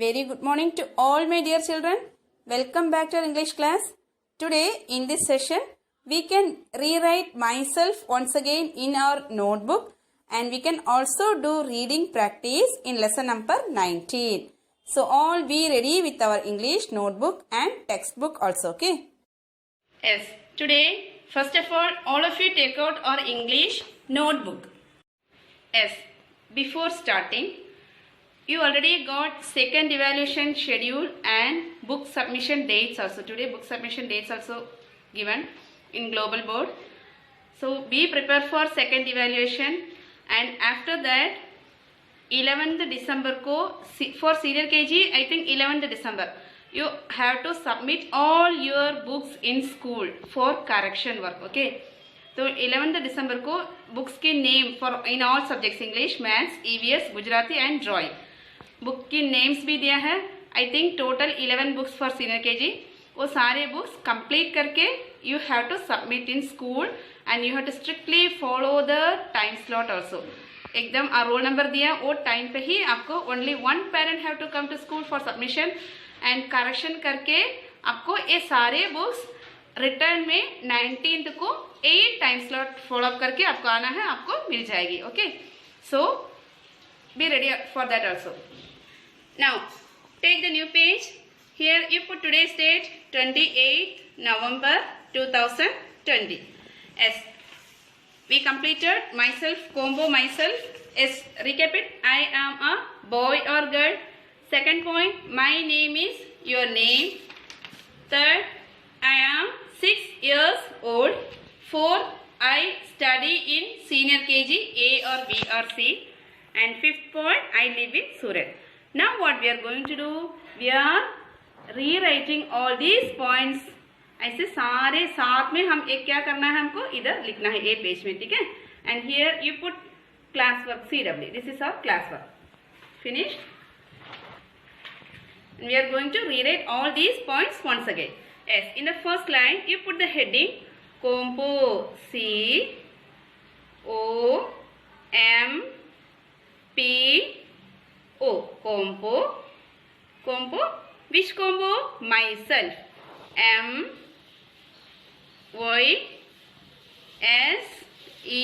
Very good morning to all my dear children. Welcome back to our English class. Today in this session we can rewrite myself once again in our notebook and we can also do reading practice in lesson number 19. So all be ready with our English notebook and textbook also, okay? Yes, today first of all of you take out our English notebook. Yes, before starting, you already got second evaluation schedule and book submission dates also. Today book submission dates also given in global board. So be prepared for second evaluation, and after that 11th December ko for senior KG, I think 11th December you have to submit all your books in school for correction work, okay? So 11th December ko books के name for in all subjects English, Maths, EVS, Gujarati and Drawing. Book की names भी दिया है. I think total 11 books for senior KG. वो सारे books complete करके you have to submit in school and you have to strictly follow the time slot also. एकदम roll number दिया वो टाइम पे ही आपको only one parent have to come to school for submission and correction करके आपको ये सारे बुक्स रिटर्न में 19th को 8 टाइम स्लॉट फॉलो अप करके आपको आना है, आपको मिल जाएगी. Okay, so be ready for that also. Now, take the new page. Here you put today's date 28th November 2020. Yes, we completed myself, combo myself. Yes, recap it. I am a boy or girl. Second point, my name is your name. Third, I am 6 years old. Fourth, I study in senior KG A or B or C. And fifth point, I live in Surat. Now what we are going to do? We are rewriting all these points. ऐसे सारे साथ में हम एक क्या करना है, हमको इधर लिखना है ए पेज में, ठीक है? And here you put class work CW. This is our class work. Finished? And we are going to rewrite all these points once again. Yes, in the first line you put the heading Compo, C O M P O, compo. Compo, which compo? Myself. M Y S E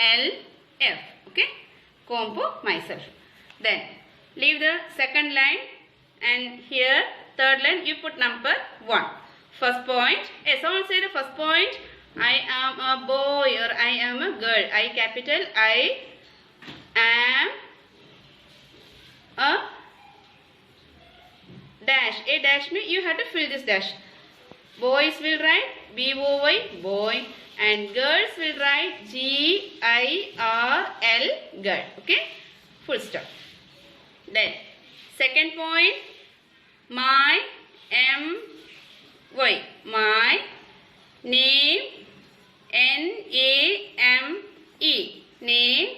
L F. Okay, compo myself. Then leave the second line and here third line you put number 1. First point. Yes, someone say the first point. I am a boy or I am a girl. I capital I am a dash. A dash means you have to fill this dash. Boys will write BOY, boy, and girls will write GIRL, girl. Okay, full stop. Then second point, my MY, my name, NAME, name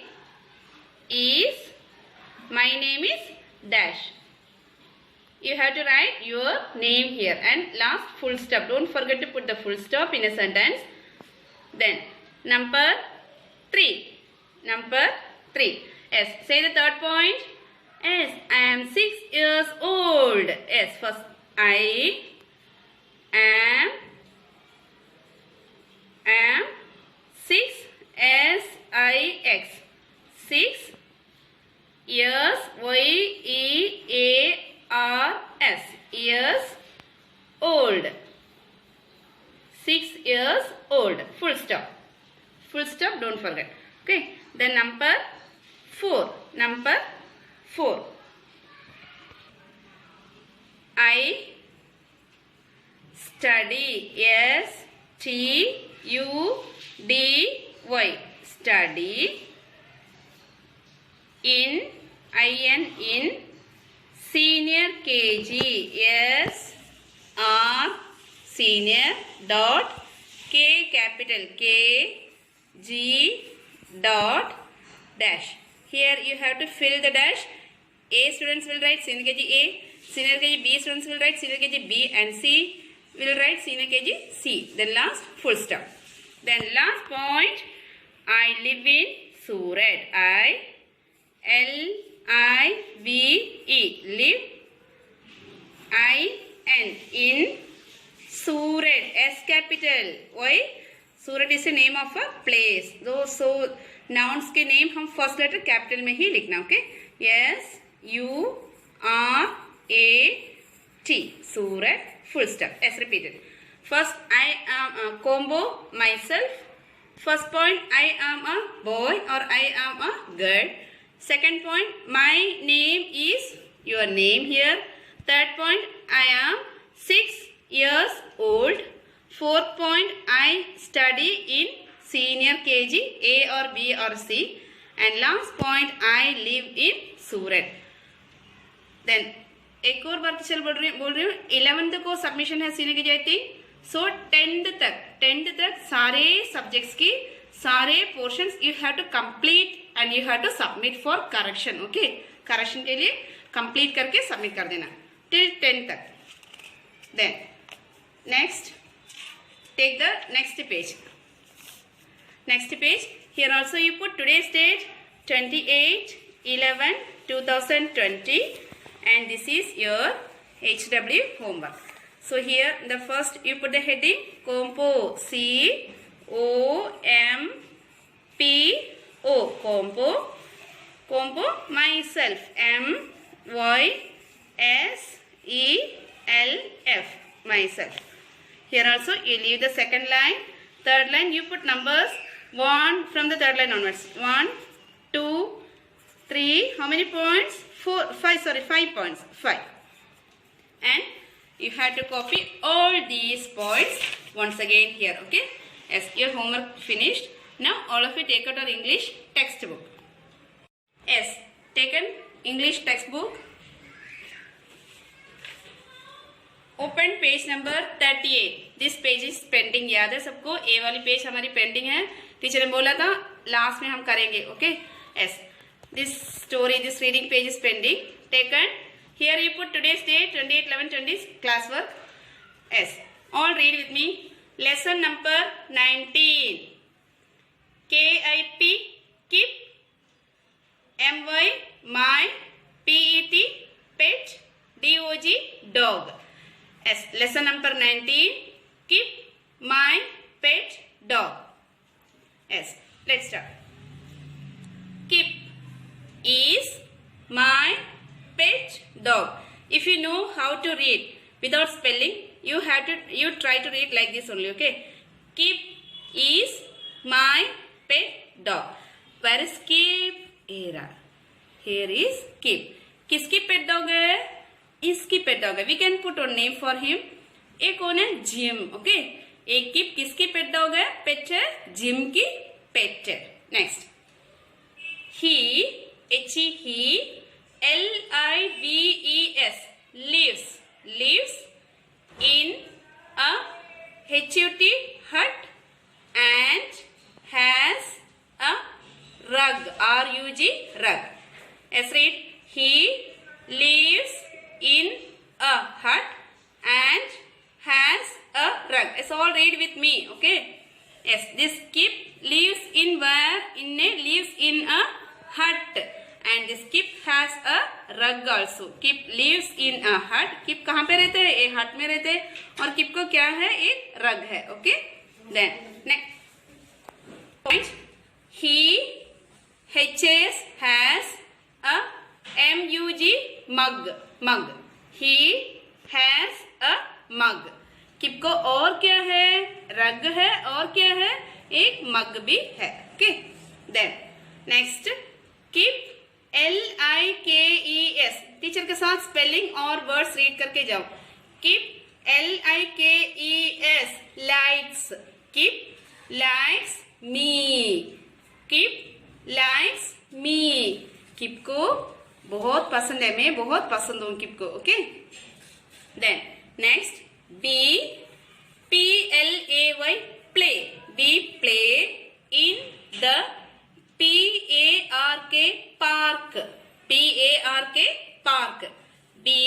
is, my name is dash. You have to write your name here and last full stop. Don't forget to put the full stop in a sentence. Then number 3. Number 3. Yes, say the third point. Yes, I am 6 years old. Yes, first I am 6 SIX 6 years YEARS years old. 6 years old. Full stop. Full stop, don't forget. Okay. Then number 4. Number 4. I study. STUDY. Study in in senior KG. Senior dot K capital KG dot dash. Here you have to fill the dash. A students will write senior KG A, senior KG B students will write senior KG B, and C will write senior KG C. Then last full stop. Then last point, I live in Surat. I L I V E, live I-N, in Surat, S capital. Why? Surat is the name of a place. So nouns के name हम first letter capital में ही लिखना, okay? S-U-R-A-T, Surat, full stop. S repeated. First, I am combo, myself. First point, I am a boy or I am a girl. Second point, my name is your name here. Third point, I am 6 years old. Fourth point, I study in senior KG, A or B or C. And last point, I live in Surat. Then एक और बार चल बोल रही हूँ 11th को submission है senior KG सो 10th तक सारे सब्जेक्ट्स की सारे portions you have to complete and you have to submit for correction. Okay, correction के लिए कंप्लीट करके सबमिट कर देना टिल 10 तक. Then next take the next page. Here also you put today's date 28/11/2020 and this is your HW homework. So here the first you put the heading Compo, C-O-M-P-O, Compo, myself, M-Y-S-E-L-F, myself. Here also you leave the second line. Third line you put numbers 1 from the third line onwards. 1, 2, 3, how many points? 5 points. 5. And you have to copy all these points once again here. Okay. Yes, your homework finished. Now all of you take out our English textbook. Yes, taken English textbook. Open page number 38. This page is pending. याद है सबको? A वाली page हमारी pending है. Teacher ने बोला था last में हम करेंगे. Okay. Yes. This reading page is pending. Taken. Here you put today's date 28/11/20 classwork. Yes. All read with me. Lesson number 19. KIP, keep. MY, my. PET, pet. DOG, dog. Yes. Lesson number 19. Keep my pet dog. Yes. Let's start. Keep is my pet dog. If you know how to read without spelling, you try to read like this only. Okay. Keep is my pet dog. Where is keep? Here is keep. किसकी pet dog है? इसकी pet dog है. We can put a name for him. एक कौन है? Gym. Okay. एक keep किसकी pet dog है? पेट है जिम की पेट है. Next. He, he, L-I-V-E-S, lives in a HUT hut and has a rug, R-U-G, rug. Yes, read. He lives in a hut and has a rug. It's all read with me, okay? Yes, this kip lives in where? Lives in a hut. And this kip has a rug also. Kip lives in a hut. Kip कहाँ पे रहते हैं? एक hut में रहते हैं. और kip को क्या है? एक rug है. Okay? Then next point. He has a mug mug. He has a mug. किप को और क्या है? रग है और क्या है? एक मग भी है. Okay? Then next किप L-I-K-E-S. टीचर के साथ स्पेलिंग और वर्ड्स रीड करके जाओ. किप L-I-K-E-S, likes. किप likes me. किप likes me. किप को बहुत पसंद है. मैं बहुत पसंद हूँ किप को. Okay. Then next P-L-A-Y, play. We play in the P-A-R-K, park. P-A-R-K, park. We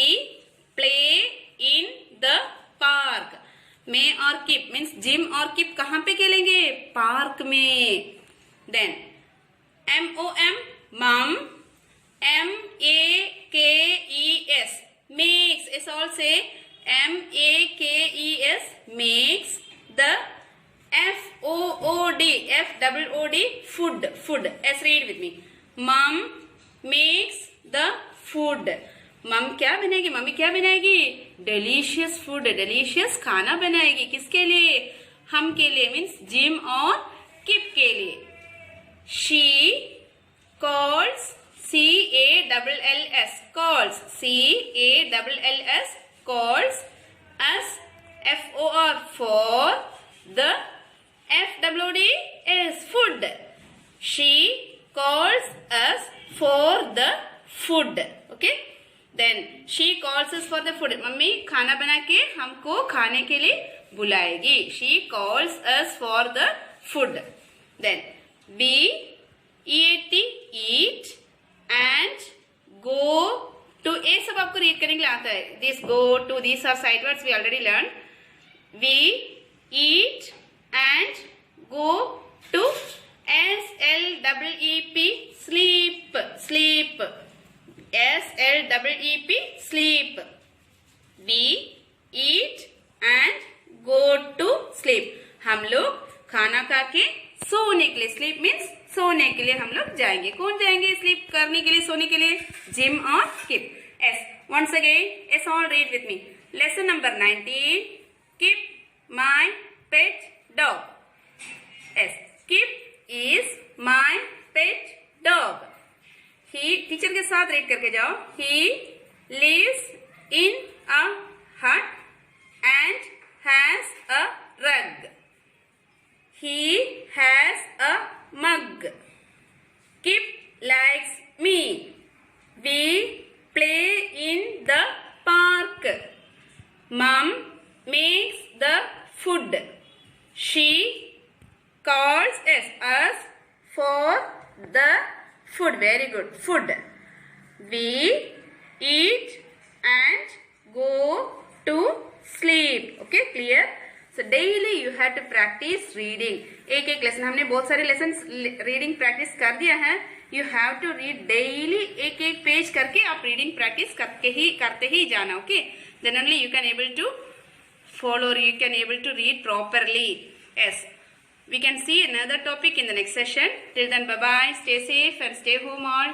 play in the park. मैं और किप मीन्स जिम और किप कहाँ पे खेलेंगे? पार्क में. Then M-O-M, mom. M-A-K-E-S, makes. It's all say makes, makes. The food, food, food. Yes, read with me. Mom makes the food. मम क्या बनाएगी? मम्मी क्या बनाएगी? डिलीशियस फूड, डिलीशियस खाना बनाएगी. किसके लिए? हम के लिए, मीन्स जिम और किप के लिए. She calls, calls, calls, calls us, for the food is food. She calls us for the food. Okay, then she calls us for the food. Mummy खाना बना के हमको खाने के लिए बुलाएगी. She calls us for the food. Then we eat and go to. ये सब आपको रीड करने के लिए आता है. This, go to, these are sight words we already learned. We eat and go to. sleep, sleep, sleep. sleep, sleep. We eat and go to sleep. हम लोग खाना खा के सोने के लिए, स्लीप मीन्स सोने के लिए हम लोग जाएंगे. कौन जाएंगे स्लीप करने के लिए, सोने के लिए? जिम और किप. Yes, once again, yes, all read with me. Lesson number 19. Kip, my pet dog. Yes, Kip is my pet dog. He, teacher के साथ read करके जाओ. He lives in a hut and has a rug. He has a mug. Kip likes me. We play in the park. Mom makes the food. She calls us for the food. Very good. Food. We eat and go to sleep. Okay, clear? So daily you have to practice reading. एक एक lesson, हमने बहुत सारे lesson reading practice कर दिया है. You have to read daily. एक एक पेज करके आप रीडिंग प्रैक्टिस करते ही जाना. Okay, then only you can able to follow, you can able to read properly. Yes, we can see another topic in the next session. Till then, bye bye, stay safe and stay home all.